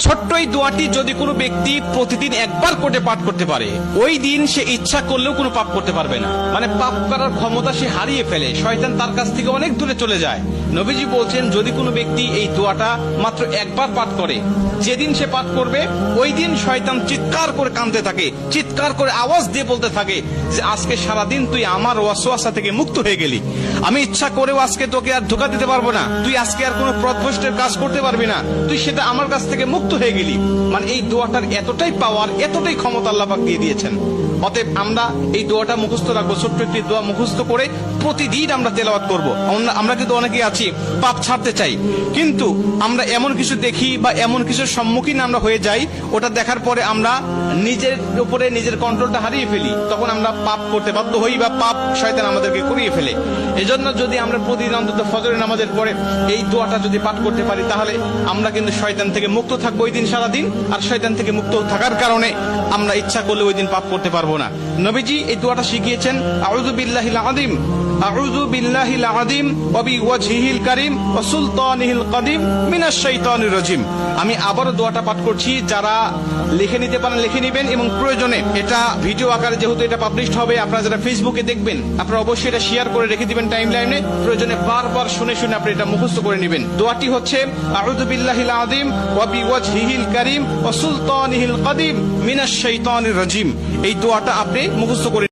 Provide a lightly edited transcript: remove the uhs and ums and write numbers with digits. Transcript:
ছোট্ট এই দোয়াটি যদি কোনো ব্যক্তি প্রতিদিন একবার করে পাঠ করতে পারে, ওই দিন সে ইচ্ছা করলেও কোনো পাপ করতে পারবে না। মানে পাপ করার ক্ষমতা সে হারিয়ে ফেলে, শয়তান তার কাছ থেকে অনেক দূরে চলে যায়। নবীজি বলছেন, যদি কোনো ব্যক্তি এই দোয়াটা মাত্র একবার পাঠ করে, যেদিন সে পাঠ করবে ওই দিন শয়তান চিৎকার করে কাঁদতে থাকে, চিৎকার করে আওয়াজ দিয়ে বলতে থাকে যে আজকে সারাদিন তুই আমার ওয়াসওয়াসা থেকে মুক্ত হয়ে গেলি, আমি ইচ্ছা করেও আজকে তোকে আর ধোঁকা দিতে পারবো না, তুই আজকে আর কোনো পথভ্রষ্টের কাজ করতে পারবি না, তুই সেটা আমার কাছ থেকে মুক্ত হয়ে গেলি। মানে এই দোয়াটার এতটাই পাওয়ার, এতটাই ক্ষমতা আল্লাহ পাক দিয়ে দিয়েছেন। অতএব আমরা এই দোয়াটা মুখস্থ রাখবো, ছোট্ট একটি দোয়া মুখস্থ করে প্রতিদিন আমরা তেলাওয়াত করব। আমরা কিন্তু অনেকেই আছি পাপ ছাড়তে চাই, কিন্তু আমরা এমন কিছু দেখি বা এমন কিছুর সম্মুখীন আমরা হয়ে যাই, ওটা দেখার পরে আমরা নিজের উপরে নিজের কন্ট্রোলটা হারিয়ে ফেলি, তখন আমরা পাপ করতে বাধ্য হই বা পাপ শয়তান আমাদেরকে করিয়ে ফেলে। এজন্য যদি আমরা প্রতিদিন অন্তত ফজরের নামাজের পরে এই দোয়াটা যদি পাঠ করতে পারি, তাহলে আমরা কিন্তু শয়তান থেকে মুক্ত থাকবো ওই দিন সারাদিন। আর শয়তান থেকে মুক্ত থাকার কারণে আমরা ইচ্ছা করলে ওই দিন পাপ করতে পারবো না। নবীজি এই দোয়াটা শিখিয়েছেন, আউযু বিল্লাহিল আযীম, আউযু বিল্লাহিল আযীম ওয়া বিওয়াজহিল কারীম ওয়া সুলতানিহিল কাদিম মিনাশ শাইতানির রাজীম। আমি আবারও দোয়াটা পাঠ করছি, যারা লিখে নিতে পারেন লিখে নেবেন, এবং প্রয়োজনে এটা ভিডিও আকারে যেহেতু এটা পাবলিশড হবে, আপনারা যারা ফেসবুকে দেখবেন আপনারা অবশ্যই এটা শেয়ার করে রেখে দিবেন টাইমলাইনে, প্রয়োজনে বারবার শুনে শুনে আপনি এটা মুখস্থ করে নেবেন। দোয়াটি হচ্ছে, আউযু বিল্লাহিল আযীম ওয়া বিওয়াজহিল কারীম ওয়া সুলতানিহিল কাদিম মিনাশ শাইতানির রাজীম। এই দোয়াটা আপনি মুখস্থ করে